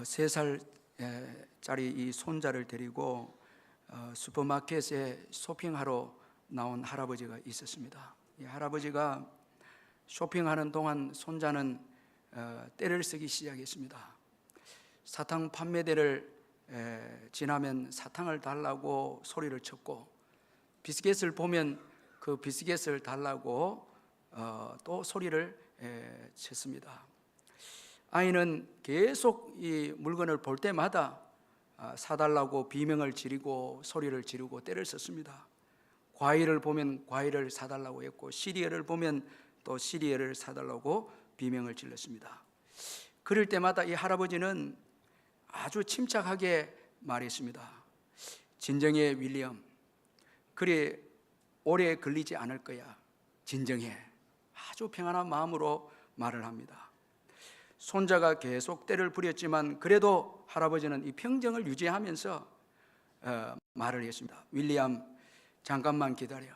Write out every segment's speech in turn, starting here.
3살짜리 이 손자를 데리고 슈퍼마켓에 쇼핑하러 나온 할아버지가 있었습니다. 이 할아버지가 쇼핑하는 동안 손자는 떼를 쓰기 시작했습니다. 사탕 판매대를 지나면 사탕을 달라고 소리를 쳤고, 비스켓을 보면 그 비스켓을 달라고 또 소리를 쳤습니다. 아이는 계속 이 물건을 볼 때마다 사달라고 비명을 지르고 소리를 지르고 떼를 썼습니다. 과일을 보면 과일을 사달라고 했고, 시리얼을 보면 또 시리얼을 사달라고 비명을 질렀습니다. 그럴 때마다 이 할아버지는 아주 침착하게 말했습니다. 진정해 윌리엄, 그래 오래 걸리지 않을 거야. 진정해. 아주 평안한 마음으로 말을 합니다. 손자가 계속 떼를 부렸지만 그래도 할아버지는 이 평정을 유지하면서 말을 했습니다. 윌리엄, 잠깐만 기다려.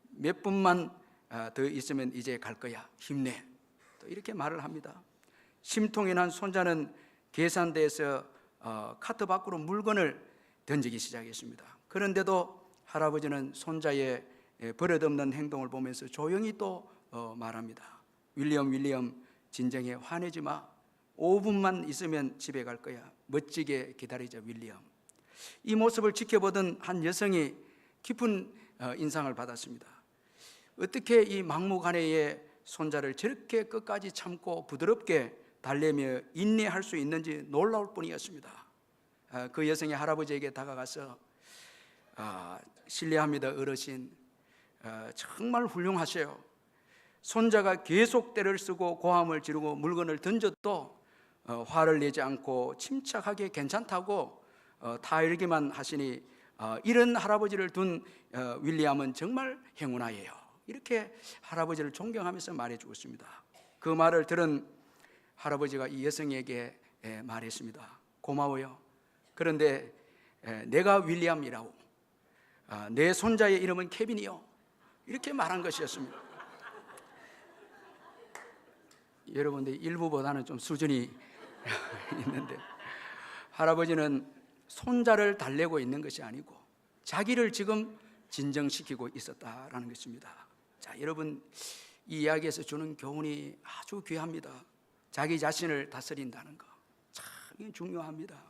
몇 분만 더 있으면 이제 갈 거야. 힘내. 또 이렇게 말을 합니다. 심통이 난 손자는 계산대에서 카트 밖으로 물건을 던지기 시작했습니다. 그런데도 할아버지는 손자의 버릇없는 행동을 보면서 조용히 또 말합니다. 윌리엄, 진정해. 화내지 마. 5분만 있으면 집에 갈 거야. 멋지게 기다리자 윌리엄. 이 모습을 지켜보던 한 여성이 깊은 인상을 받았습니다. 어떻게 이 막무가내의 손자를 저렇게 끝까지 참고 부드럽게 달래며 인내할 수 있는지 놀라울 뿐이었습니다. 그 여성이 할아버지에게 다가가서 실례합니다 어르신, 정말 훌륭하세요. 손자가 계속 떼를 쓰고 고함을 지르고 물건을 던져도 화를 내지 않고 침착하게 괜찮다고 타일기만 하시니 이런 할아버지를 둔 윌리엄은 정말 행운아예요. 이렇게 할아버지를 존경하면서 말해 주었습니다. 그 말을 들은 할아버지가 이 여성에게 말했습니다. 고마워요. 그런데 내가 윌리엄이라고, 내 손자의 이름은 케빈이요. 이렇게 말한 것이었습니다. 여러분들 일부보다는 좀 수준이 있는데, 할아버지는 손자를 달래고 있는 것이 아니고 자기를 지금 진정시키고 있었다라는 것입니다. 자, 여러분, 이 이야기에서 주는 교훈이 아주 귀합니다. 자기 자신을 다스린다는 거 참 중요합니다.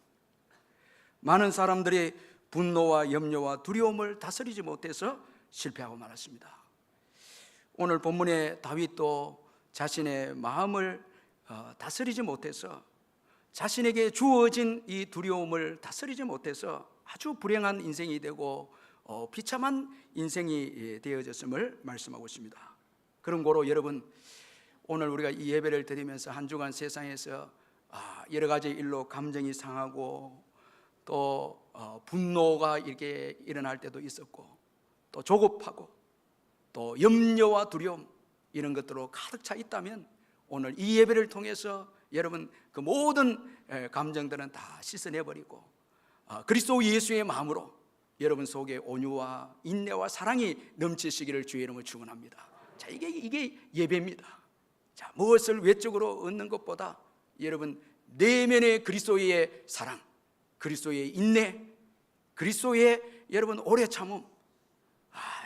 많은 사람들이 분노와 염려와 두려움을 다스리지 못해서 실패하고 말았습니다. 오늘 본문의 다윗도 자신의 마음을 다스리지 못해서, 자신에게 주어진 이 두려움을 다스리지 못해서 아주 불행한 인생이 되고 비참한 인생이 되어졌음을 말씀하고 있습니다. 그런 거로 여러분, 오늘 우리가 이 예배를 드리면서 한 주간 세상에서 여러 가지 일로 감정이 상하고 또 분노가 이렇게 일어날 때도 있었고, 또 조급하고 또 염려와 두려움, 이런 것들로 가득 차 있다면 오늘 이 예배를 통해서 여러분 그 모든 감정들은 다 씻어내버리고 그리스도 예수의 마음으로 여러분 속에 온유와 인내와 사랑이 넘치시기를 주의 이름으로 축원합니다. 자, 이게 예배입니다. 자, 무엇을 외적으로 얻는 것보다 여러분 내면의 그리스도의 사랑, 그리스도의 인내, 그리스도의 여러분 오래 참음,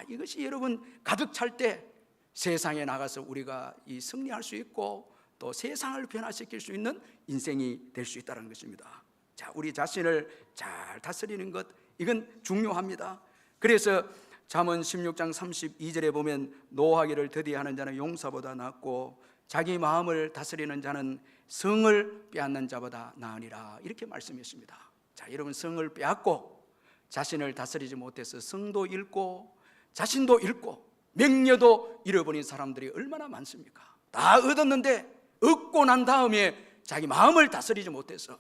이것이 여러분 가득 찰 때 세상에 나가서 우리가 이 승리할 수 있고 또 세상을 변화시킬 수 있는 인생이 될 수 있다는 것입니다. 자, 우리 자신을 잘 다스리는 것, 이건 중요합니다. 그래서 잠언 16장 32절에 보면 노하기를 더디하는 자는 용사보다 낫고 자기 마음을 다스리는 자는 성을 빼앗는 자보다 나으니라, 이렇게 말씀했습니다. 자, 여러분, 성을 빼앗고 자신을 다스리지 못해서 성도 잃고 자신도 잃고 명예도 잃어버린 사람들이 얼마나 많습니까? 다 얻었는데 얻고 난 다음에 자기 마음을 다스리지 못해서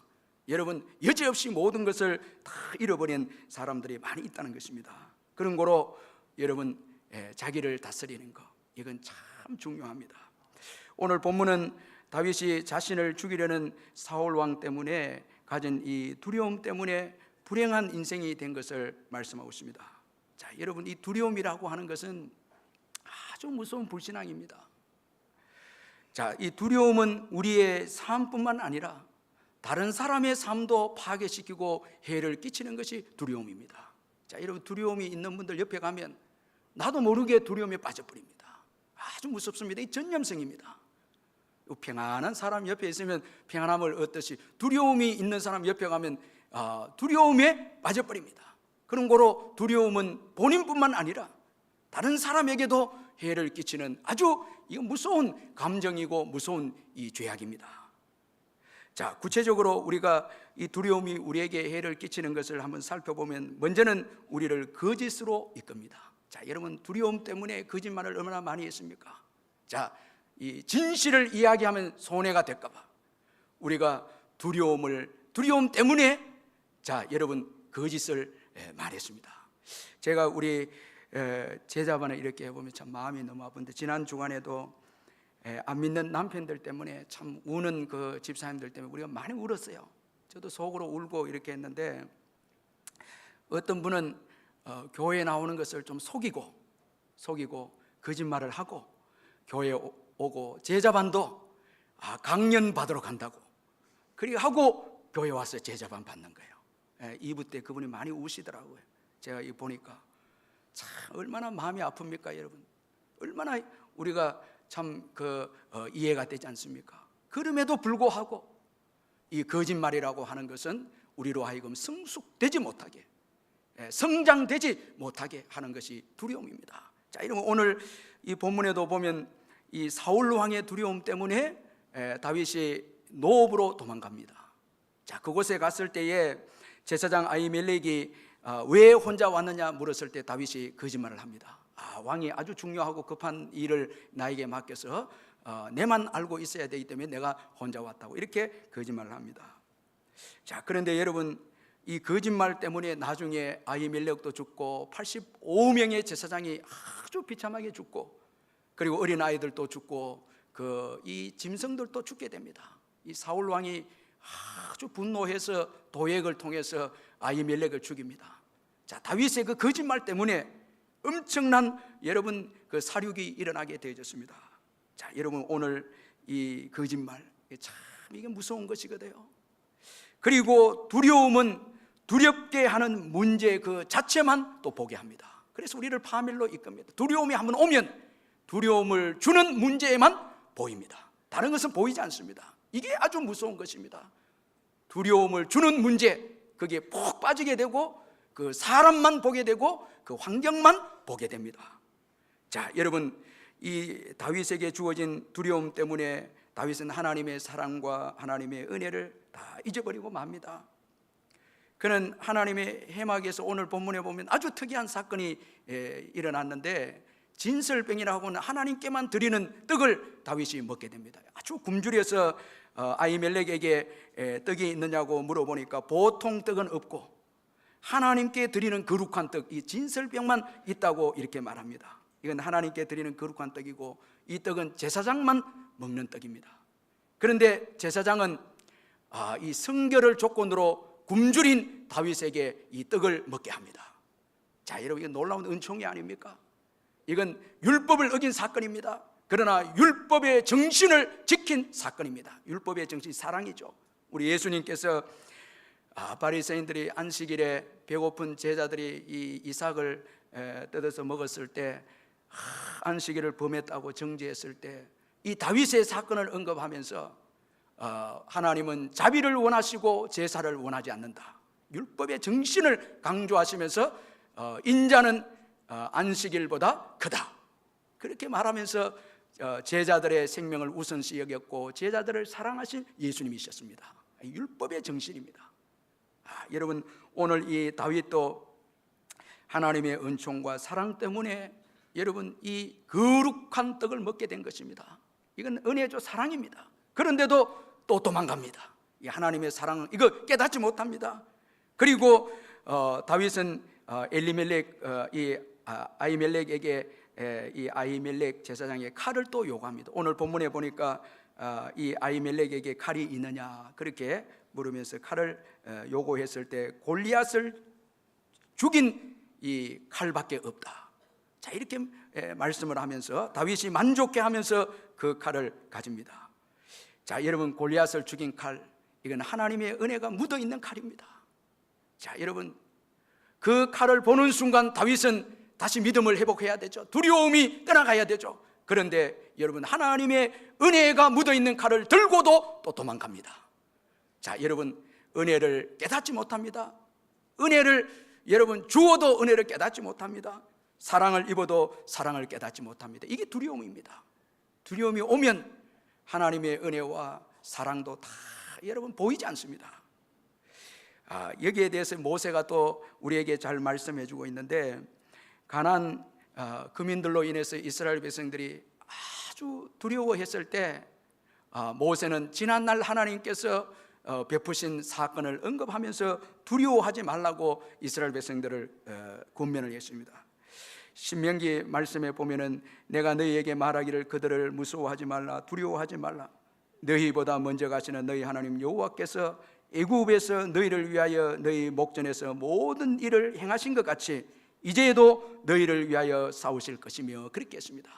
여러분 여지없이 모든 것을 다 잃어버린 사람들이 많이 있다는 것입니다. 그런 거로 여러분 자기를 다스리는 거, 이건 참 중요합니다. 오늘 본문은 다윗이 자신을 죽이려는 사울 왕 때문에 가진 이 두려움 때문에 불행한 인생이 된 것을 말씀하고 있습니다. 자, 여러분, 이 두려움이라고 하는 것은 아주 무서운 불신앙입니다. 자, 이 두려움은 우리의 삶뿐만 아니라 다른 사람의 삶도 파괴시키고 해를 끼치는 것이 두려움입니다. 자, 여러분, 두려움이 있는 분들 옆에 가면 나도 모르게 두려움에 빠져버립니다. 아주 무섭습니다. 이 전염성입니다. 평안한 사람 옆에 있으면 평안함을 얻듯이 두려움이 있는 사람 옆에 가면 두려움에 빠져버립니다. 그런 거로 두려움은 본인뿐만 아니라 다른 사람에게도 해를 끼치는 아주 무서운 감정이고 무서운 이 죄악입니다. 자, 구체적으로 우리가 이 두려움이 우리에게 해를 끼치는 것을 한번 살펴보면 먼저는 우리를 거짓으로 이끕니다. 자, 여러분, 두려움 때문에 거짓말을 얼마나 많이 했습니까? 자, 이 진실을 이야기하면 손해가 될까 봐 우리가 두려움 때문에 자, 여러분, 거짓을 말했습니다. 제가 우리 제자반에 이렇게 해보면 참 마음이 너무 아픈데, 지난 주간에도 안 믿는 남편들 때문에 참 우는 그 집사님들 때문에 우리가 많이 울었어요. 저도 속으로 울고 이렇게 했는데, 어떤 분은 교회에 나오는 것을 좀 속이고 거짓말을 하고 교회에 오고, 제자반도 강연 받으러 간다고 그렇게 하고 교회 와서 제자반 받는 거예요. 2부 때 그분이 많이 우시더라고요. 제가 이 보니까 참 얼마나 마음이 아픕니까, 여러분? 얼마나 우리가 참 이해가 되지 않습니까? 그럼에도 불구하고 이 거짓말이라고 하는 것은 우리로 하여금 성숙되지 못하게, 성장되지 못하게 하는 것이 두려움입니다. 자, 이러면 오늘 이 본문에도 보면 이 사울 왕의 두려움 때문에 다윗이 노업으로 도망갑니다. 자, 그곳에 갔을 때에 제사장 아히멜렉이 왜 혼자 왔느냐 물었을 때 다윗이 거짓말을 합니다. 왕이 아주 중요하고 급한 일을 나에게 맡겨서 내만 알고 있어야 되기 때문에 내가 혼자 왔다고 이렇게 거짓말을 합니다. 자, 그런데 여러분, 이 거짓말 때문에 나중에 아히멜렉도 죽고 85명의 제사장이 아주 비참하게 죽고, 그리고 어린 아이들도 죽고 이 짐승들도 죽게 됩니다. 이 사울 왕이 아주 분노해서 도액을 통해서 아히멜렉을 죽입니다. 자, 다윗의 그 거짓말 때문에 엄청난 여러분 그 사륙이 일어나게 되어졌습니다. 자, 여러분, 오늘 이 거짓말 참 이게 무서운 것이거든요. 그리고 두려움은 두렵게 하는 문제 그 자체만 또 보게 합니다. 그래서 우리를 파멸로 이끕니다. 두려움이 한번 오면 두려움을 주는 문제에만 보입니다. 다른 것은 보이지 않습니다. 이게 아주 무서운 것입니다. 두려움을 주는 문제, 거기에 푹 빠지게 되고 그 사람만 보게 되고 그 환경만 보게 됩니다. 자, 여러분, 이 다윗에게 주어진 두려움 때문에 다윗은 하나님의 사랑과 하나님의 은혜를 다 잊어버리고 맙니다. 그는 하나님의 해막에서 오늘 본문에 보면 아주 특이한 사건이 일어났는데, 진설병이라고 하는 하나님께만 드리는 떡을 다윗이 먹게 됩니다. 아주 굶주려서 아히멜렉에게 떡이 있느냐고 물어보니까 보통 떡은 없고 하나님께 드리는 거룩한 떡, 이 진설병만 있다고 이렇게 말합니다. 이건 하나님께 드리는 거룩한 떡이고 이 떡은 제사장만 먹는 떡입니다. 그런데 제사장은 이 성결을 조건으로 굶주린 다윗에게 이 떡을 먹게 합니다. 자, 여러분, 이건 놀라운 은총이 아닙니까? 이건 율법을 어긴 사건입니다. 그러나 율법의 정신을 지킨 사건입니다. 율법의 정신, 사랑이죠. 우리 예수님께서 바리새인들이 안식일에 배고픈 제자들이 이 이삭을 뜯어서 먹었을 때, 안식일을 범했다고 정죄했을 때 이 다윗의 사건을 언급하면서 하나님은 자비를 원하시고 제사를 원하지 않는다, 율법의 정신을 강조하시면서 인자는 안식일보다 크다, 그렇게 말하면서 제자들의 생명을 우선시 여겼고 제자들을 사랑하신 예수님이셨습니다. 율법의 정신입니다. 여러분, 오늘 이 다윗도 하나님의 은총과 사랑 때문에 여러분 이 거룩한 떡을 먹게 된 것입니다. 이건 은혜죠, 사랑입니다. 그런데도 또 도망갑니다. 이 하나님의 사랑, 이거 깨닫지 못합니다. 그리고 다윗은 아히멜렉에게 이 아히멜렉 제사장의 칼을 또 요구합니다. 오늘 본문에 보니까 이 아히멜렉에게 칼이 있느냐 그렇게 물으면서 칼을 요구했을 때 골리앗을 죽인 이 칼밖에 없다. 자, 이렇게 말씀을 하면서 다윗이 만족해 하면서 그 칼을 가집니다. 자, 여러분, 골리앗을 죽인 칼, 이건 하나님의 은혜가 묻어 있는 칼입니다. 자, 여러분, 그 칼을 보는 순간 다윗은 다시 믿음을 회복해야 되죠. 두려움이 떠나가야 되죠. 그런데 여러분, 하나님의 은혜가 묻어 있는 칼을 들고도 또 도망갑니다. 자, 여러분, 은혜를 깨닫지 못합니다. 은혜를 여러분 주어도 은혜를 깨닫지 못합니다. 사랑을 입어도 사랑을 깨닫지 못합니다. 이게 두려움입니다. 두려움이 오면 하나님의 은혜와 사랑도 다 여러분 보이지 않습니다. 여기에 대해서 모세가 또 우리에게 잘 말씀해 주고 있는데, 가나안 거민들로 인해서 이스라엘 백성들이 아주 두려워했을 때 모세는 지난날 하나님께서 베푸신 사건을 언급하면서 두려워하지 말라고 이스라엘 백성들을 권면을 했습니다. 신명기 말씀에 보면은 내가 너희에게 말하기를 그들을 무서워하지 말라, 두려워하지 말라. 너희보다 먼저 가시는 너희 하나님 여호와께서 애굽에서 너희를 위하여 너희 목전에서 모든 일을 행하신 것 같이 이제도 너희를 위하여 싸우실 것이며 그렇게 했습니다.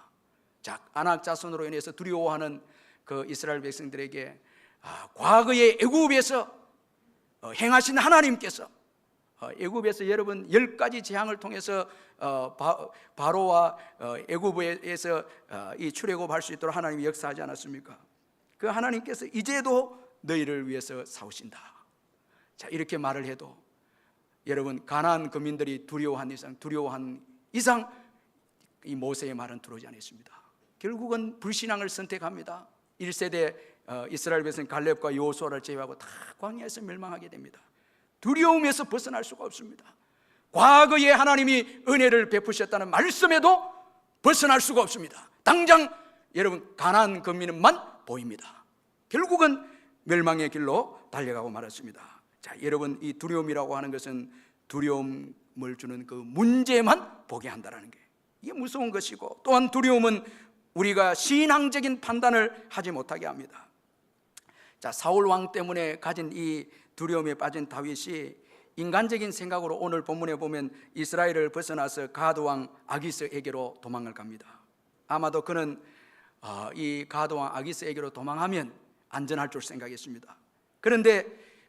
자, 아낙 자손으로 인해서 두려워하는 그 이스라엘 백성들에게 과거의 애굽에서 행하신 하나님께서, 애굽에서 여러분 10가지 재앙을 통해서 바로와 애굽에서 이 출애굽할 수 있도록 하나님이 역사하지 않았습니까? 그 하나님께서 이제도 너희를 위해서 싸우신다. 자, 이렇게 말을 해도 여러분, 가나안 거민들이 두려워한 이상 이 모세의 말은 들어오지 않았습니다. 결국은 불신앙을 선택합니다. 1세대 이스라엘 백성 갈렙과 여호수아를 제외하고 다 광야에서 멸망하게 됩니다. 두려움에서 벗어날 수가 없습니다. 과거에 하나님이 은혜를 베푸셨다는 말씀에도 벗어날 수가 없습니다. 당장 여러분 가나안 거민만 보입니다. 결국은 멸망의 길로 달려가고 말았습니다. 자, 여러분, 이 두려움이라고 하는 것은 두려움을 주는 그 문제만 보게 한다는 게, 이게 무서운 것이고, 또한 두려움은 우리가 신앙적인 판단을 하지 못하게 합니다. 자, 사울 왕 때문에 가진 이 두려움에 빠진 다윗이 인간적인 생각으로 오늘 본문에 보면 이스라엘을 벗어나서 가드 왕 아기스에게로 도망을 갑니다. 아마도 그는 이 가드 왕 아기스에게로 도망하면 안전할 줄 생각했습니다. 그런데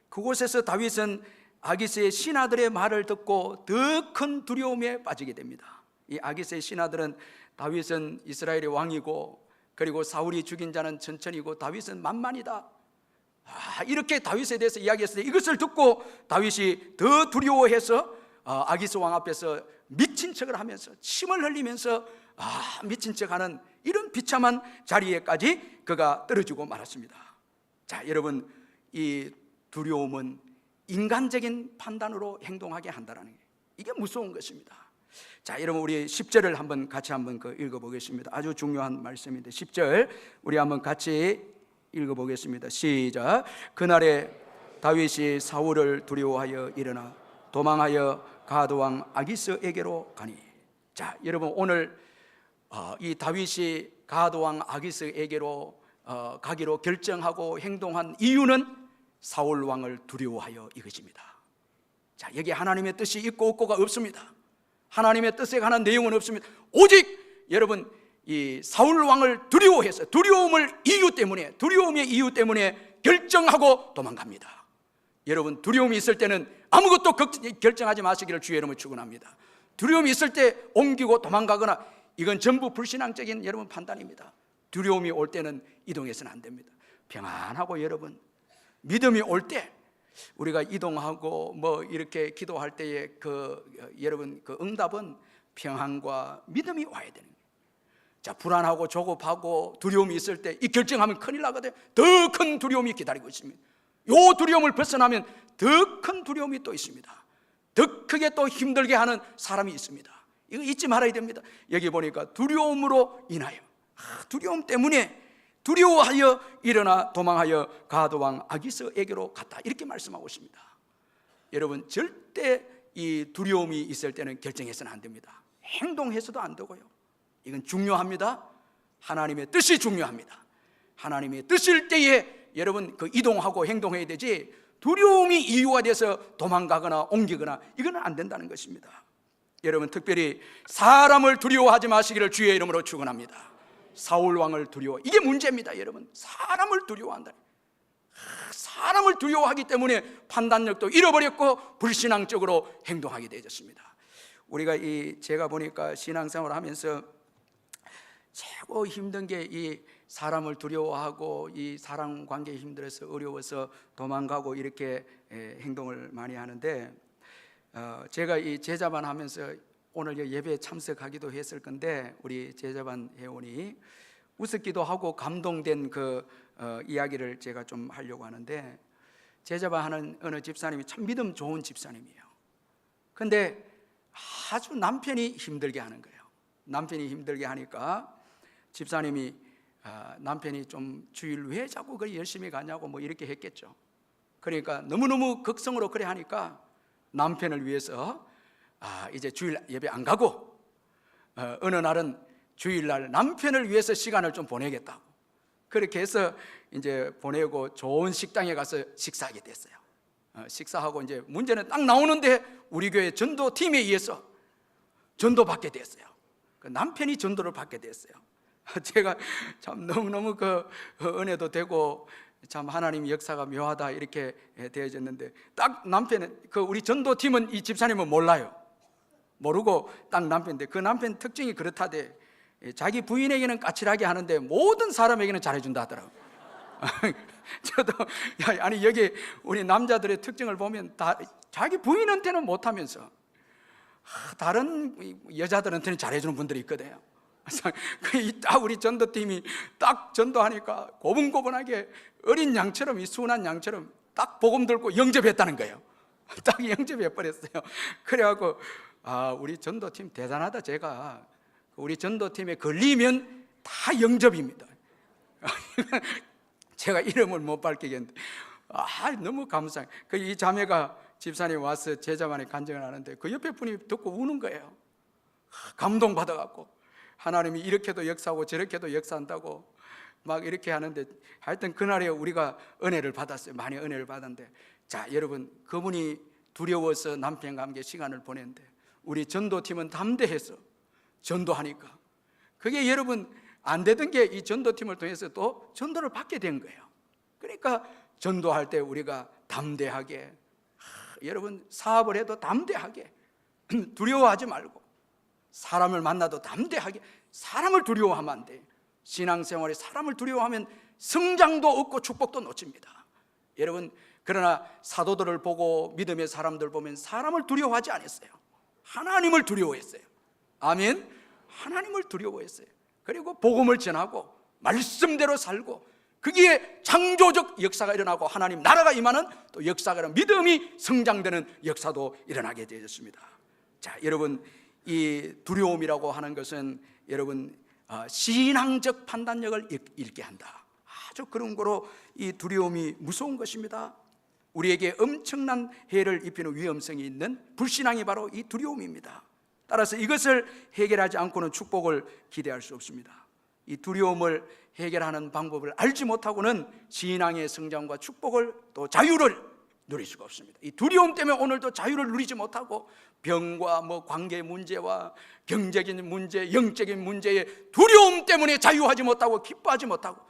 그곳에서 다윗은 아기스의 신하들의 말을 듣고 더 큰 두려움에 빠지게 됩니다. 이 아기스의 신하들은 다윗은 이스라엘의 왕이고, 그리고 사울이 죽인 자는 천천히고 다윗은 만만이다, 이렇게 다윗에 대해서 이야기했을 때 이것을 듣고 다윗이 더 두려워해서 아기스 왕 앞에서 미친 척을 하면서 침을 흘리면서 미친 척하는 이런 비참한 자리에까지 그가 떨어지고 말았습니다. 자, 여러분, 이 두려움은 인간적인 판단으로 행동하게 한다는 게, 이게 무서운 것입니다. 자, 여러분, 우리 10절을 한번 같이 한번 읽어보겠습니다. 아주 중요한 말씀인데 10절 우리 한번 같이 읽어보겠습니다. 시작. 그날에 다윗이 사울을 두려워하여 일어나 도망하여 가드 왕 아기스에게로 가니. 자, 여러분, 오늘 이 다윗이 가드 왕 아기스에게로 가기로 결정하고 행동한 이유는 사울 왕을 두려워하여 이것입니다. 자, 여기 하나님의 뜻이 있고 없고가 없습니다. 하나님의 뜻에 관한 내용은 없습니다. 오직 여러분, 이 사울 왕을 두려워해서 두려움의 이유 때문에 결정하고 도망갑니다. 여러분, 두려움이 있을 때는 아무것도 결정하지 마시기를 주의 이름으로 축원합니다. 두려움이 있을 때 옮기고 도망가거나, 이건 전부 불신앙적인 여러분 판단입니다. 두려움이 올 때는 이동해서는 안 됩니다. 평안하고 여러분, 믿음이 올 때 우리가 이동하고 뭐 이렇게 기도할 때의 여러분 응답은 평안과 믿음이 와야 되는 거예요. 자, 불안하고 조급하고 두려움이 있을 때 이 결정하면 큰일 나거든요. 더 큰 두려움이 기다리고 있습니다. 요 두려움을 벗어나면 더 큰 두려움이 또 있습니다. 더 크게 또 힘들게 하는 사람이 있습니다. 이거 잊지 말아야 됩니다. 여기 보니까 두려움으로 인하여, 두려움 때문에 두려워하여 일어나 도망하여 가드 왕 아기스에게로 갔다, 이렇게 말씀하고 있습니다. 여러분, 절대 이 두려움이 있을 때는 결정해서는 안 됩니다. 행동해서도 안 되고요. 이건 중요합니다. 하나님의 뜻이 중요합니다. 하나님의 뜻일 때에 여러분 이동하고 행동해야 되지, 두려움이 이유가 돼서 도망가거나 옮기거나 이거는 안 된다는 것입니다. 여러분, 특별히 사람을 두려워하지 마시기를 주의 이름으로 축원합니다. 사울 왕을 두려워, 이게 문제입니다. 여러분, 사람을 두려워한다. 사람을 두려워하기 때문에 판단력도 잃어버렸고 불신앙적으로 행동하게 되어졌습니다. 우리가 제가 보니까 신앙생활을 하면서 최고 힘든 게 이 사람을 두려워하고 이 사람 관계에 힘들어서 어려워서 도망가고 이렇게 행동을 많이 하는데, 제가 이 제자반 하면서 오늘 예배에 참석하기도 했을 건데 우리 제자반 회원이 웃었기도 하고 감동된 그 이야기를 제가 좀 하려고 하는데, 제자반 하는 어느 집사님이 참 믿음 좋은 집사님이에요. 근데 아주 남편이 힘들게 하는 거예요. 남편이 힘들게 하니까 집사님이 남편이 좀 주일 왜 자꾸 그렇게 열심히 가냐고 뭐 이렇게 했겠죠. 그러니까 너무너무 극성으로 그래 하니까 남편을 위해서 이제 주일 예배 안 가고 어느 날은 주일날 남편을 위해서 시간을 좀 보내겠다고 그렇게 해서 이제 보내고 좋은 식당에 가서 식사하게 됐어요. 식사하고 이제 문제는 딱 나오는데 우리 교회 전도팀에 의해서 전도받게 됐어요. 그 남편이 전도를 받게 됐어요. 제가 참 너무너무 그 은혜도 되고 참 하나님 역사가 묘하다 이렇게 되어졌는데, 딱 남편은 그 우리 전도팀은 이 집사님은 몰라요. 모르고 딱 남편인데 그 남편 특징이 그렇다대. 자기 부인에게는 까칠하게 하는데 모든 사람에게는 잘해준다 하더라고요. 저도 아니 여기 우리 남자들의 특징을 보면 다 자기 부인한테는 못하면서 다른 여자들한테는 잘해주는 분들이 있거든요. 딱 우리 전도팀이 딱 전도하니까 고분고분하게 어린 양처럼 이 순한 양처럼 딱 복음 들고 영접했다는 거예요. 딱 영접해 버렸어요. 그래갖고 우리 전도팀 대단하다. 제가 우리 전도팀에 걸리면 다 영접입니다. 제가 이름을 못 밝히겠는데 너무 감사해요. 이 자매가 집사님 와서 제자만에 간증을 하는데 그 옆에 분이 듣고 우는 거예요. 감동받아갖고 하나님이 이렇게도 역사하고 저렇게도 역사한다고 막 이렇게 하는데, 하여튼 그날에 우리가 은혜를 받았어요. 많이 은혜를 받았는데, 자 여러분, 그분이 두려워서 남편과 함께 시간을 보냈는데 우리 전도팀은 담대해서 전도하니까 그게 여러분 안 되던 게 이 전도팀을 통해서 또 전도를 받게 된 거예요. 그러니까 전도할 때 우리가 담대하게, 여러분 사업을 해도 담대하게 두려워하지 말고, 사람을 만나도 담대하게, 사람을 두려워하면 안 돼. 신앙생활에 사람을 두려워하면 성장도 없고 축복도 놓칩니다. 여러분, 그러나 사도들을 보고 믿음의 사람들 보면 사람을 두려워하지 않았어요. 하나님을 두려워했어요. 아멘. 하나님을 두려워했어요. 그리고 복음을 전하고 말씀대로 살고 거기에 창조적 역사가 일어나고 하나님 나라가 임하는 또 역사가 일어나고 믿음이 성장되는 역사도 일어나게 되었습니다. 자 여러분, 이 두려움이라고 하는 것은 여러분 신앙적 판단력을 잃게 한다. 아주 그런 거로 이 두려움이 무서운 것입니다. 우리에게 엄청난 해를 입히는 위험성이 있는 불신앙이 바로 이 두려움입니다. 따라서 이것을 해결하지 않고는 축복을 기대할 수 없습니다. 이 두려움을 해결하는 방법을 알지 못하고는 신앙의 성장과 축복을 또 자유를 누릴 수가 없습니다. 이 두려움 때문에 오늘도 자유를 누리지 못하고 병과 관계 문제와 경제적인 문제, 영적인 문제에 두려움 때문에 자유하지 못하고 기뻐하지 못하고,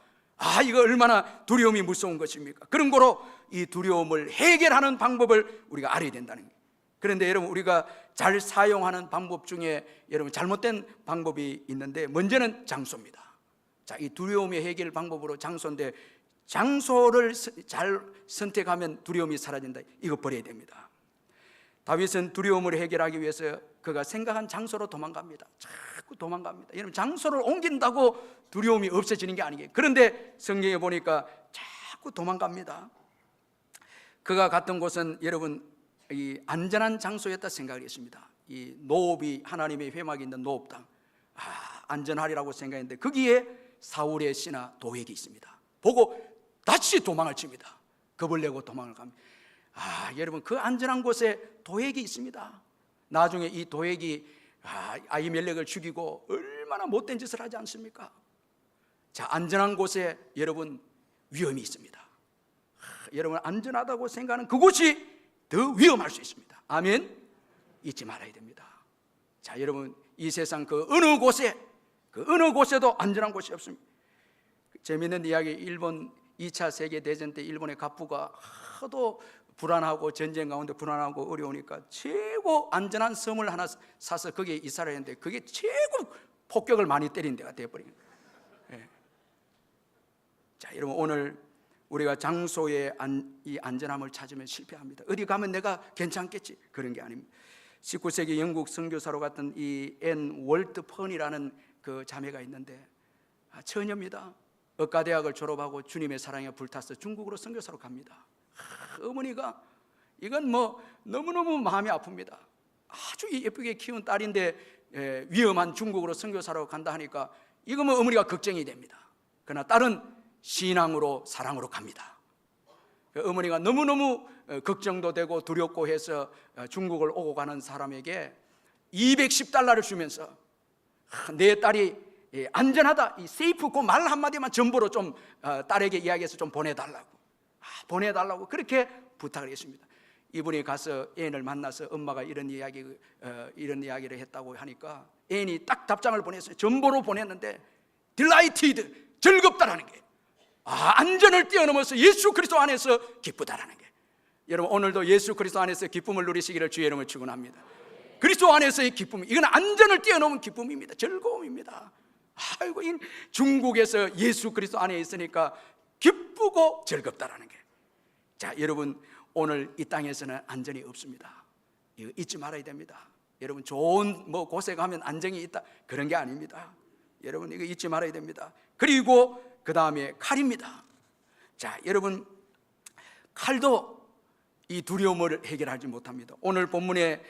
이거 얼마나 두려움이 무서운 것입니까? 그런 거로 이 두려움을 해결하는 방법을 우리가 알아야 된다는 거예요. 그런데 여러분, 우리가 잘 사용하는 방법 중에 여러분 잘못된 방법이 있는데, 먼저는 장소입니다. 자, 이 두려움의 해결 방법으로 장소인데, 장소를 잘 선택하면 두려움이 사라진다. 이거 버려야 됩니다. 다윗은 두려움을 해결하기 위해서 그가 생각한 장소로 도망갑니다. 자꾸 도망갑니다. 여러분, 장소를 옮긴다고 두려움이 없어지는 게 아니에요. 그런데 성경에 보니까 자꾸 도망갑니다. 그가 갔던 곳은 여러분 이 안전한 장소였다 생각을 했습니다. 이 노업이 하나님의 회막이 있는 노업당, 안전하리라고 생각했는데 거기에 사울의 신하 도액이 있습니다. 보고 다시 도망을 칩니다. 겁을 내고 도망을 갑니다. 여러분, 그 안전한 곳에 도액이 있습니다. 나중에 이 도액이 아히멜렉을 죽이고 얼마나 못된 짓을 하지 않습니까? 자, 안전한 곳에 여러분 위험이 있습니다. 여러분, 안전하다고 생각하는 그곳이 더 위험할 수 있습니다. 아멘. 잊지 말아야 됩니다. 자, 여러분, 이 세상 그 어느 곳에도 안전한 곳이 없습니다. 재미있는 이야기, 일본 2차 세계대전 때 일본의 갑부가 하도 불안하고 전쟁 가운데 불안하고 어려우니까 최고 안전한 섬을 하나 사서 거기에 이사를 했는데 그게 최고 폭격을 많이 때린 데가 되어버린 거예요. 예. 자, 여러분, 오늘 우리가 장소의 이 안전함을 찾으면 실패합니다. 어디 가면 내가 괜찮겠지, 그런 게 아닙니다. 19세기 영국 선교사로 갔던 이 앤 월트펀이라는 그 자매가 있는데 처녀입니다. 의과대학을 졸업하고 주님의 사랑에 불타서 중국으로 선교사로 갑니다. 어머니가 이건 뭐 너무너무 마음이 아픕니다. 아주 예쁘게 키운 딸인데 위험한 중국으로 선교사로 간다 하니까 이거 뭐 어머니가 걱정이 됩니다. 그러나 딸은 신앙으로 사랑으로 갑니다. 어머니가 너무너무 걱정도 되고 두렵고 해서 중국을 오고 가는 사람에게 $210를 주면서 내 딸이 안전하다, 이 세이프 그 말 한마디만 전부로 좀 딸에게 이야기해서 좀 보내달라고 그렇게 부탁을 했습니다. 이분이 가서 앤을 만나서 엄마가 이런 이야기를 했다고 하니까 앤이 딱 답장을 보냈어요. 전보로 보냈는데 delighted, 즐겁다라는 게, 안전을 뛰어넘어서 예수 그리스도 안에서 기쁘다라는 게. 여러분, 오늘도 예수 그리스도 안에서 기쁨을 누리시기를 주의 이름으로 축원합니다. 그리스도 안에서의 기쁨, 이건 안전을 뛰어넘은 기쁨입니다. 즐거움입니다. 아이고, 이 중국에서 예수 그리스도 안에 있으니까 기쁘고 즐겁다라는 게. 자, 여러분, 오늘 이 땅에서는 안전이 없습니다. 이거 잊지 말아야 됩니다. 여러분, 좋은 곳에 가면 안정이 있다, 그런 게 아닙니다. 여러분, 이거 잊지 말아야 됩니다. 그리고 그 다음에 칼입니다. 자, 여러분, 칼도 이 두려움을 해결하지 못합니다. 오늘 본문에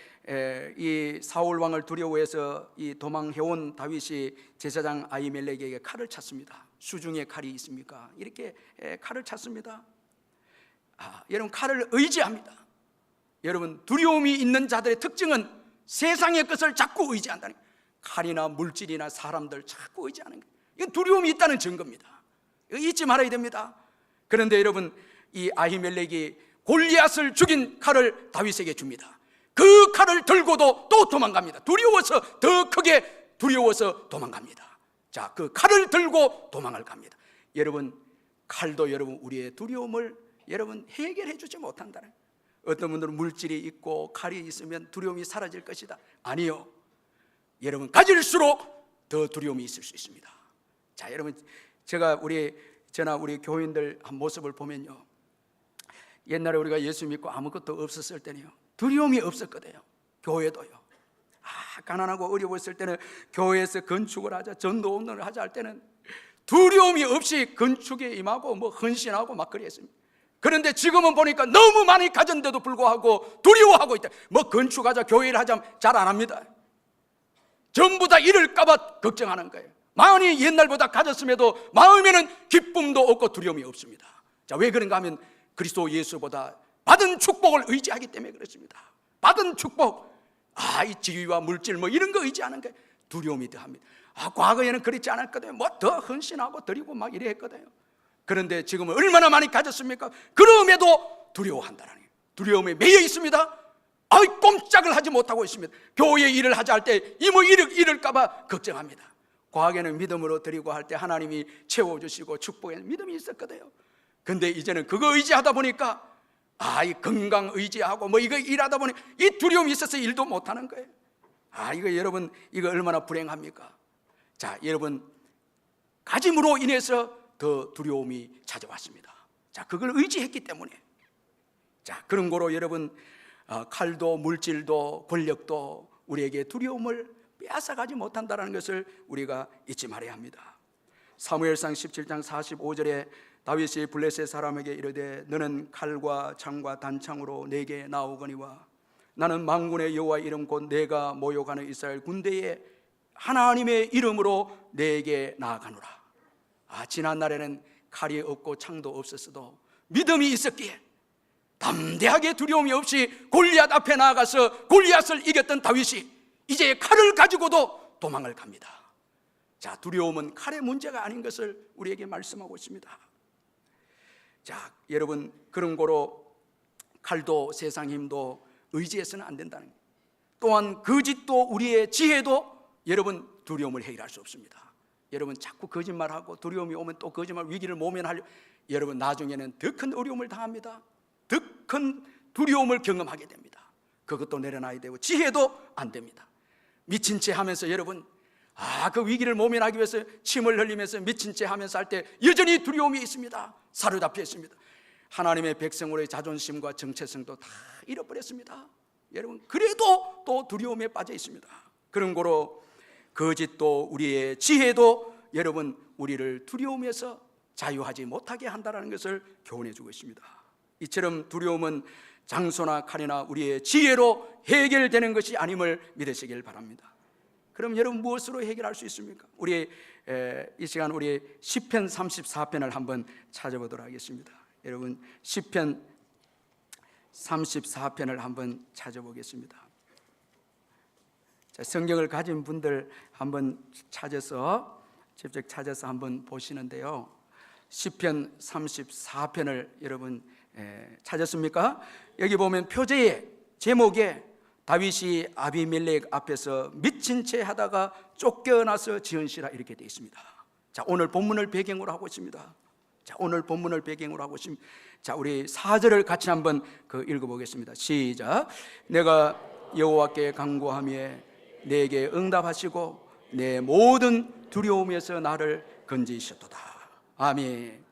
이 사울 왕을 두려워해서 이 도망해온 다윗이 제사장 아히멜렉에게 칼을 찾습니다. 수중에 칼이 있습니까? 이렇게 칼을 찾습니다. 여러분, 칼을 의지합니다. 여러분, 두려움이 있는 자들의 특징은 세상의 것을 자꾸 의지한다는 거예요. 칼이나 물질이나 사람들 자꾸 의지하는 거예요. 이건 두려움이 있다는 증거입니다. 이거 잊지 말아야 됩니다. 그런데 여러분, 이 아히멜렉이 골리앗을 죽인 칼을 다윗에게 줍니다. 그 칼을 들고도 또 도망갑니다. 두려워서, 더 크게 두려워서 도망갑니다. 자, 그 칼을 들고 도망을 갑니다. 여러분, 칼도 여러분 우리의 두려움을 여러분 해결해 주지 못한다는 거예요. 어떤 분들은 물질이 있고 칼이 있으면 두려움이 사라질 것이다. 아니요, 여러분, 가질수록 더 두려움이 있을 수 있습니다. 자, 여러분, 저나 우리 교인들 한 모습을 보면요, 옛날에 우리가 예수 믿고 아무것도 없었을 때는요, 두려움이 없었거든요. 교회도요. 가난하고 어려웠을 때는 교회에서 건축을 하자, 전도운동을 하자 할 때는 두려움이 없이 건축에 임하고 헌신하고 막 그랬습니다. 그런데 지금은 보니까 너무 많이 가졌는데도 불구하고 두려워하고 있다. 건축하자, 교회를 하자 잘 안 합니다. 전부 다 잃을까봐 걱정하는 거예요. 많이 옛날보다 가졌음에도 마음에는 기쁨도 없고 두려움이 없습니다. 자, 왜 그런가 하면 그리스도 예수보다 받은 축복을 의지하기 때문에 그렇습니다. 받은 축복, 이 지위와 물질 이런 거 의지하는 게 두려움이 더합니다. 과거에는 그렇지 않았거든요. 더 헌신하고 드리고 막 이래 했거든요. 그런데 지금은 얼마나 많이 가졌습니까? 그럼에도 두려워한다는 거예요. 두려움에 매여 있습니다. 꼼짝을 하지 못하고 있습니다. 교회 일을 하자 할 때 잃을까봐 걱정합니다. 과거에는 믿음으로 드리고 할 때 하나님이 채워주시고 축복에 믿음이 있었거든요. 근데 이제는 그거 의지하다 보니까 이 건강 의지하고 이거 일하다 보니 이 두려움이 있어서 일도 못하는 거예요. 이거 여러분, 이거 얼마나 불행합니까? 자, 여러분, 가짐으로 인해서 더 두려움이 찾아왔습니다. 자, 그걸 의지했기 때문에. 자, 그런 거로 여러분, 칼도 물질도 권력도 우리에게 두려움을 빼앗아가지 못한다는 것을 우리가 잊지 말아야 합니다. 사무엘상 17장 45절에 다윗이 블레셋 사람에게 이르되 너는 칼과 창과 단창으로 내게 나오거니와 나는 만군의 여호와 이름 곧 내가 모욕하는 이스라엘 군대의 하나님의 이름으로 내게 나아가노라. 지난 날에는 칼이 없고 창도 없었어도 믿음이 있었기에 담대하게 두려움이 없이 골리앗 앞에 나아가서 골리앗을 이겼던 다윗이 이제 칼을 가지고도 도망을 갑니다. 자, 두려움은 칼의 문제가 아닌 것을 우리에게 말씀하고 있습니다. 자, 여러분, 그런 거로 칼도 세상 힘도 의지해서는 안 된다는 거예요. 또한 거짓도 우리의 지혜도 여러분 두려움을 해결할 수 없습니다. 여러분, 자꾸 거짓말하고 두려움이 오면 또 거짓말 위기를 모면하려, 여러분 나중에는 더 큰 어려움을 당합니다. 더 큰 두려움을 경험하게 됩니다. 그것도 내려놔야 되고 지혜도 안 됩니다. 미친 채 하면서 여러분 그 위기를 모면하기 위해서 침을 흘리면서 미친 채 하면서 할 때 여전히 두려움이 있습니다. 사로잡혀 있습니다. 하나님의 백성으로의 자존심과 정체성도 다 잃어버렸습니다. 여러분 그래도 또 두려움에 빠져 있습니다. 그런 거로 거짓도 우리의 지혜도 여러분 우리를 두려움에서 자유하지 못하게 한다는 것을 교훈해 주고 있습니다. 이처럼 두려움은 장소나 칼이나 우리의 지혜로 해결되는 것이 아님을 믿으시길 바랍니다. 그럼 여러분 무엇으로 해결할 수 있습니까? 우리 이 시간 우리 시편 34편을 한번 찾아보도록 하겠습니다. 여러분 시편 34편을 한번 찾아보겠습니다. 자, 성경을 가진 분들 한번 직접 찾아서 한번 보시는데요. 시편 34편을 여러분 찾았습니까? 여기 보면 표제의 제목에 다윗이 아비멜렉 앞에서 미친 채 하다가 쫓겨나서 지은시라 이렇게 되어 있습니다. 자, 오늘 본문을 배경으로 하고 있습니다. 자, 오늘 본문을 배경으로 하고 있습니다. 자, 우리 4절을 같이 한번 읽어보겠습니다. 시작. 내가 여호와께 간구하며 내게 응답하시고 내 모든 두려움에서 나를 건지셨도다. 아멘.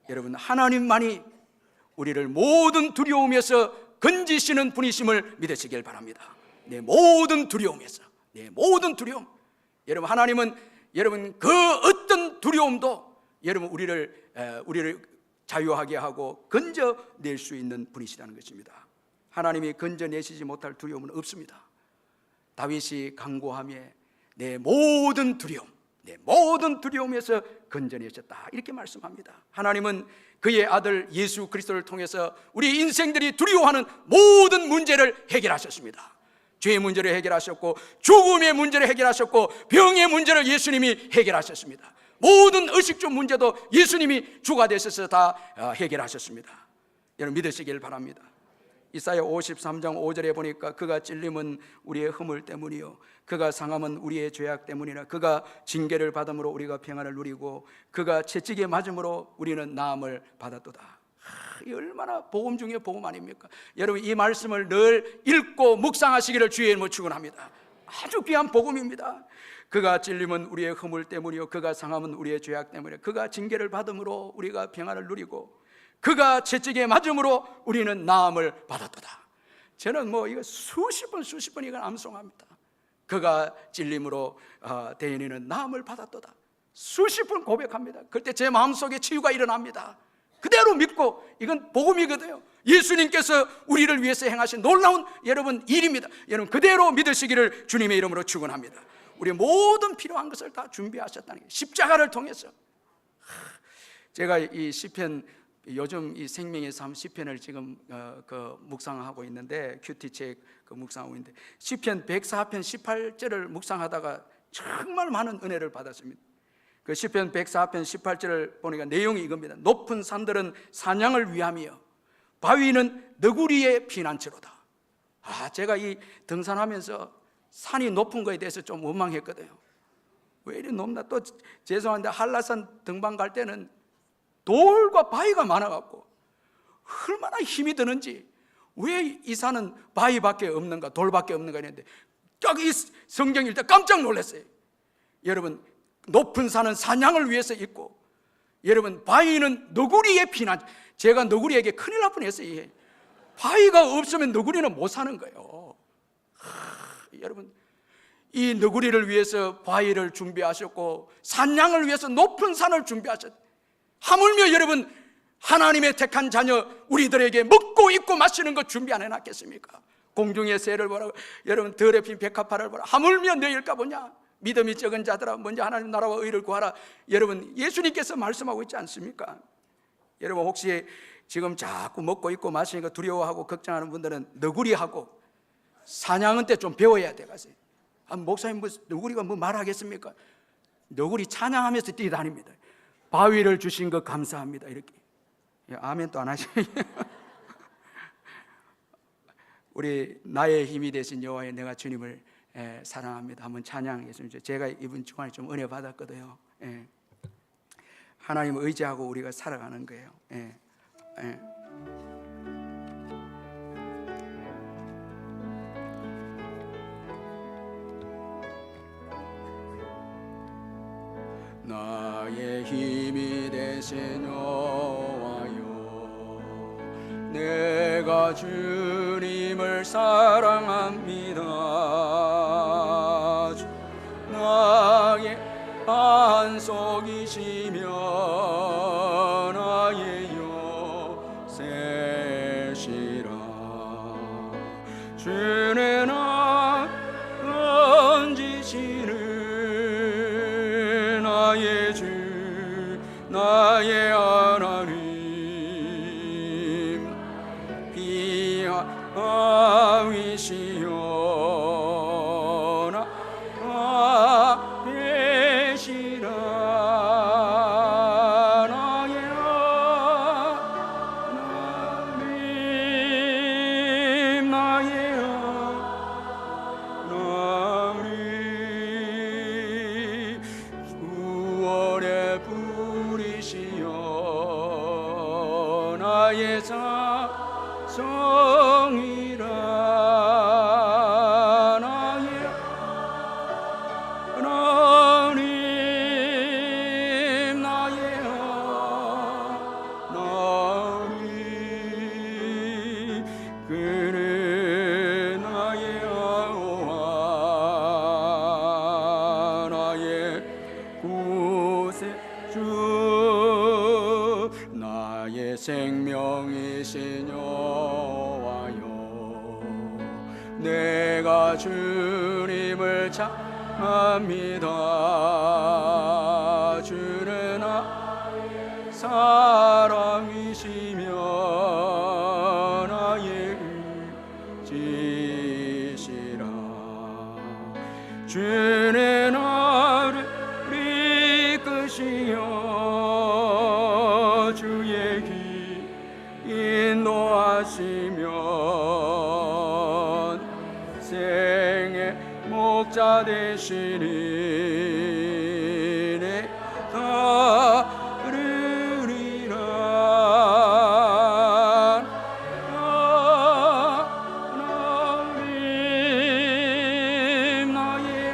여러분 하나님만이 우리를 모든 두려움에서 건지시는 분이심을 믿으시길 바랍니다. 내 모든 두려움에서, 내 모든 두려움. 여러분 하나님은 여러분 그 어떤 두려움도 여러분 우리를 자유하게 하고 건져낼 수 있는 분이시라는 것입니다. 하나님이 건져내시지 못할 두려움은 없습니다. 다윗이 간구하며 내 모든 두려움, 내 모든 두려움에서 건져내셨다 이렇게 말씀합니다. 하나님은 그의 아들 예수 그리스도를 통해서 우리 인생들이 두려워하는 모든 문제를 해결하셨습니다. 죄의 문제를 해결하셨고 죽음의 문제를 해결하셨고 병의 문제를 예수님이 해결하셨습니다. 모든 의식주 문제도 예수님이 주가 되셔서 다 해결하셨습니다. 여러분 믿으시길 바랍니다. 이사야 53장 5절에 보니까 그가 찔림은 우리의 허물 때문이요 그가 상함은 우리의 죄악 때문이라. 그가 징계를 받음으로 우리가 평안을 누리고 그가 채찍에 맞음으로 우리는 나음을 받았도다. 이 얼마나 복음 중에 복음 아닙니까? 여러분 이 말씀을 늘 읽고 묵상하시기를 주의 이름으로 축원합니다. 아주 귀한 복음입니다. 그가 찔림은 우리의 허물 때문이요 그가 상함은 우리의 죄악 때문이라. 그가 징계를 받음으로 우리가 평안을 누리고 그가 채찍에 맞음으로 우리는 나음을 받았도다. 저는 이거 수십 번 이걸 암송합니다. 그가 찔림으로 대인이는 나음을 받았도다. 수십 번 고백합니다. 그때 제 마음속에 치유가 일어납니다. 그대로 믿고 이건 복음이거든요. 예수님께서 우리를 위해서 행하신 놀라운 여러분 일입니다. 여러분 그대로 믿으시기를 주님의 이름으로 축원합니다. 우리 모든 필요한 것을 다 준비하셨다는 게 십자가를 통해서. 제가 이 시편 요즘 이 생명의 삶 시편을 지금 묵상하고 있는데 큐티책 묵상하고 있는데 시편 104편 18절을 묵상하다가 정말 많은 은혜를 받았습니다. 그 시편 104편 18절을 보니까 내용이 이겁니다. 높은 산들은 사냥을 위함이요 바위는 너구리의 피난처로다. 제가 이 등산하면서 산이 높은 거에 대해서 좀 원망했거든요. 왜 이리 높나? 또 죄송한데 한라산 등반 갈 때는 돌과 바위가 많아갖고 얼마나 힘이 드는지, 왜 이 산은 바위밖에 없는가 돌밖에 없는가 했는데 딱 이 성경 읽을 때 깜짝 놀랐어요. 여러분 높은 산은 사냥을 위해서 있고 여러분 바위는 너구리의 피난. 제가 너구리에게 큰일 날 뻔했어요. 바위가 없으면 너구리는 못 사는 거예요. 여러분 이 너구리를 위해서 바위를 준비하셨고 산양을 위해서 높은 산을 준비하셨. 하물며 여러분 하나님의 택한 자녀 우리들에게 먹고 입고 마시는 것 준비 안 해놨겠습니까? 공중의 새를 보라, 여러분 들에 핀 백합화를 보라. 하물며 너희일까 보냐? 믿음이 적은 자들아 먼저 하나님 나라와 의를 구하라. 여러분 예수님께서 말씀하고 있지 않습니까? 여러분 혹시 지금 자꾸 먹고 입고 마시니까 두려워하고 걱정하는 분들은 너구리하고 사냥은 때 좀 배워야 돼가세요. 목사님 너구리가 뭐 말하겠습니까? 너구리 찬양하면서 뛰다닙니다. 바위를 주신 것 감사합니다 이렇게. 아멘 또 안 하시네. 우리 나의 힘이 되신 여호와의 내가 주님을 사랑합니다 한번 찬양했습니다. 제가 이번 주간에 좀 은혜 받았거든요. 하나님을 의지하고 우리가 살아가는 거예요. 예. 예. 나의 힘이 되신 여호와여, 내가 주님을 사랑합니다. 나의 반석이시며 나의 요새시라. 주는 나 건지시는 나의 주, 나의 하나님, 비하위시여 나 계시라. 나의 하나님, 나의 하나님, 구원의 불이시여 나의 자성이라. 나의 하나님, 나의 하나님, 그는 나의 여호와, 나의 구세주, 나의 생명이신 여호와여, 내가 주님을 찬양합니다. 주는 나의 사랑이시며 나의 의지시라. 주는 나를 이끄시어 주의 길 인도하시면 생의 목자 되시니 내 따르리라. 하나님, 나의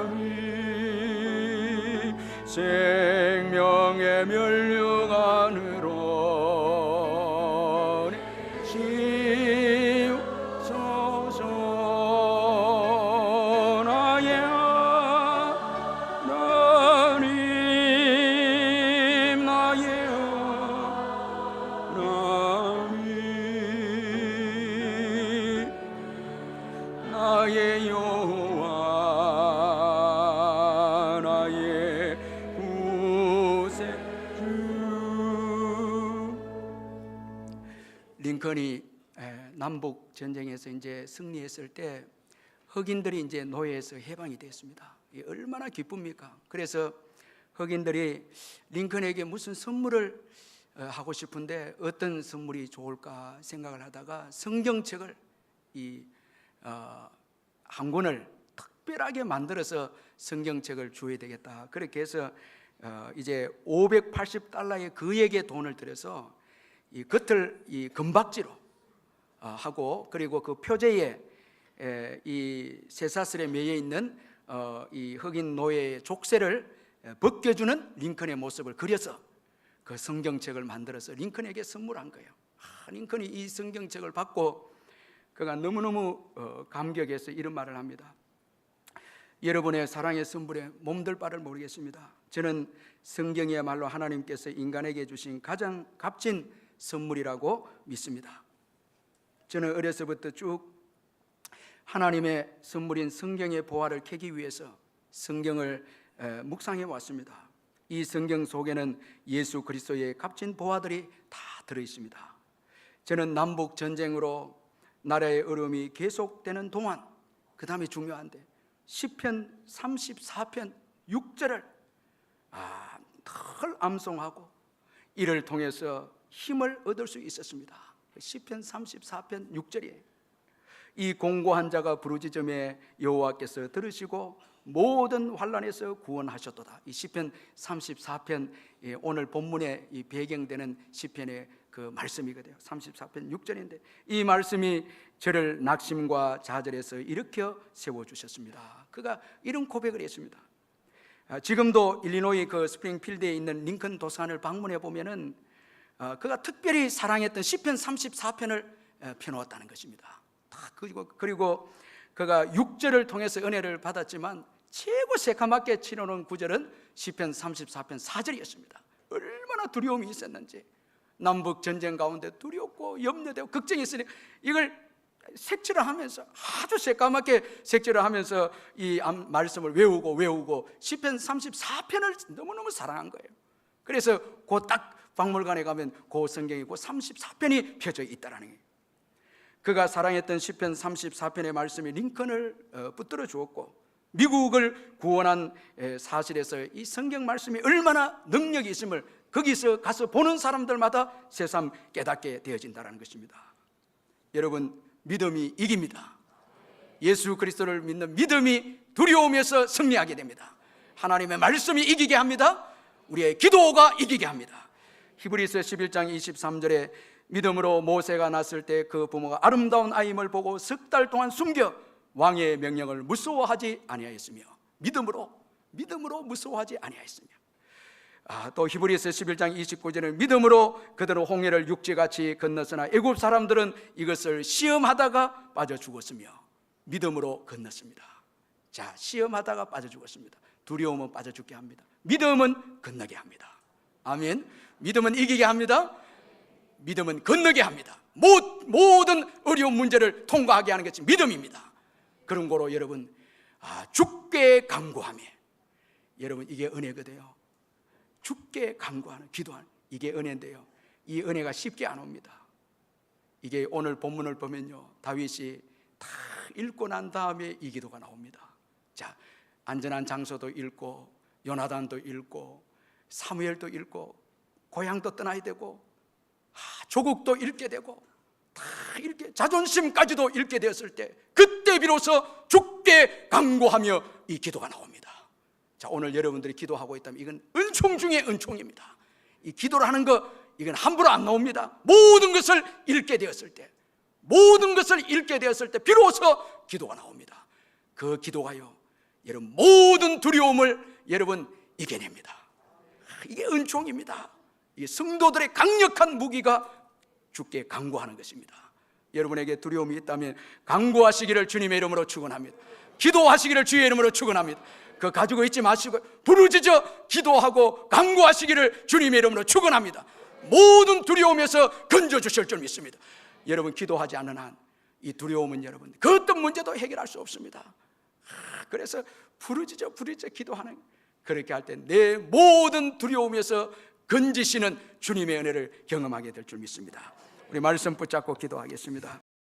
하나님, 생명의 면류관으로 치우소서. 나의 하나님, 나의 하나님, 나의 여호와, 나의 구세주. 링컨이 남북 전쟁에서 이제 승리했을 때 흑인들이 이제 노예에서 해방이 됐습니다. 이게 얼마나 기쁩니까? 그래서 흑인들이 링컨에게 무슨 선물을 하고 싶은데 어떤 선물이 좋을까 생각을 하다가 성경책을 한 권을 특별하게 만들어서 성경책을 줘야 되겠다. 그렇게 해서 이제 $580의 그에게 돈을 들여서 이 겉을 이 금박지로 하고, 그리고 그 표제에 이 쇠사슬에 매여 있는 이 흑인 노예의 족쇄를 벗겨주는 링컨의 모습을 그려서 그 성경책을 만들어서 링컨에게 선물한 거예요. 링컨이 이 성경책을 받고 그가 너무너무 감격해서 이런 말을 합니다. 여러분의 사랑의 선물에 몸둘 바를 모르겠습니다. 저는 성경이야말로 하나님께서 인간에게 주신 가장 값진 선물이라고 믿습니다. 저는 어려서부터 쭉 하나님의 선물인 성경의 보화를 캐기 위해서 성경을 묵상해 왔습니다. 이 성경 속에는 예수 그리스도의 값진 보화들이 다 들어있습니다. 저는 남북 전쟁으로 나라의 어려움이 계속되는 동안, 그 다음에 중요한데 시편 34편 6절을 늘 암송하고 이를 통해서 힘을 얻을 수 있었습니다. 시편 34편 6절이에요. 이 공고한 자가 부르짖음에 여호와께서 들으시고 모든 환난에서 구원하셨도다. 이 시편 34편, 오늘 본문에 이 배경되는 시편의 그 말씀이거든요. 34편 6절인데 이 말씀이 저를 낙심과 좌절에서 일으켜 세워주셨습니다. 그가 이런 고백을 했습니다. 지금도 일리노이 그 스프링필드에 있는 링컨 도서관을 방문해 보면은 그가 특별히 사랑했던 시편 34편을 펴놓았다는 것입니다. 그리고 그가 6절을 통해서 은혜를 받았지만 최고 새카맣게 치러놓은 구절은 시편 34편 4절이었습니다. 얼마나 두려움이 있었는지, 남북 전쟁 가운데 두렵고 염려되고 걱정이 있으니 이걸 색칠을 하면서 아주 새까맣게 색칠을 하면서 이 말씀을 외우고 시편 34편을 너무너무 사랑한 거예요. 그래서 그 딱 박물관에 가면 그 성경이 그 34편이 펴져 있다라는 거예요. 그가 사랑했던 시편 34편의 말씀이 링컨을 붙들어 주었고 미국을 구원한 사실에서 이 성경 말씀이 얼마나 능력이 있음을 거기서 가서 보는 사람들마다 새삼 깨닫게 되어진다는 것입니다. 여러분, 믿음이 이깁니다. 예수 그리스도를 믿는 믿음이 두려움에서 승리하게 됩니다. 하나님의 말씀이 이기게 합니다. 우리의 기도가 이기게 합니다. 히브리서 11장 23절에 믿음으로 모세가 났을 때 그 부모가 아름다운 아임을 보고 석 달 동안 숨겨 왕의 명령을 무서워하지 아니하였으며 믿음으로 무서워하지 아니하였으며 또 히브리서 11장 29절에 믿음으로 그들은 홍해를 육지같이 건넜으나 애굽 사람들은 이것을 시험하다가 빠져 죽었으며 믿음으로 건넜습니다. 자, 시험하다가 빠져 죽었습니다. 두려움은 빠져 죽게 합니다. 믿음은 건너게 합니다. 아멘. 믿음은 이기게 합니다. 믿음은 건너게 합니다. 모든 어려운 문제를 통과하게 하는 것이 믿음입니다. 그런 거로 여러분, 죽게 간구하며, 여러분 이게 은혜거든요. 죽게 간구하는, 기도하는, 이게 은혜인데요, 이 은혜가 쉽게 안 옵니다. 이게 오늘 본문을 보면요, 다윗이 다 읽고 난 다음에 이 기도가 나옵니다. 자, 안전한 장소도 읽고 요나단도 읽고 사무엘도 읽고 고향도 떠나야 되고 조국도 읽게 되고 다 읽게, 자존심까지도 읽게 되었을 때 그때 비로소 죽게 간구하며 이 기도가 나옵니다. 자, 오늘 여러분들이 기도하고 있다면 이건 은총 중에 은총입니다. 이 기도를 하는 거, 이건 함부로 안 나옵니다. 모든 것을 읽게 되었을 때 비로소 기도가 나옵니다. 그 기도가요, 여러분 모든 두려움을 여러분 이겨냅니다. 이게 은총입니다. 이게 성도들의 강력한 무기가 죽게 간구하는 것입니다. 여러분에게 두려움이 있다면 간구하시기를 주님의 이름으로 축원합니다. 기도하시기를 주의 이름으로 축원합니다. 그거 가지고 있지 마시고 부르짖어 기도하고 간구하시기를 주님의 이름으로 축원합니다. 모든 두려움에서 건져주실 줄 믿습니다. 여러분, 기도하지 않는 한 이 두려움은 여러분 그 어떤 문제도 해결할 수 없습니다. 그래서 부르짖어 기도하는, 그렇게 할 때 내 모든 두려움에서 건지시는 주님의 은혜를 경험하게 될 줄 믿습니다. 우리 말씀 붙잡고 기도하겠습니다.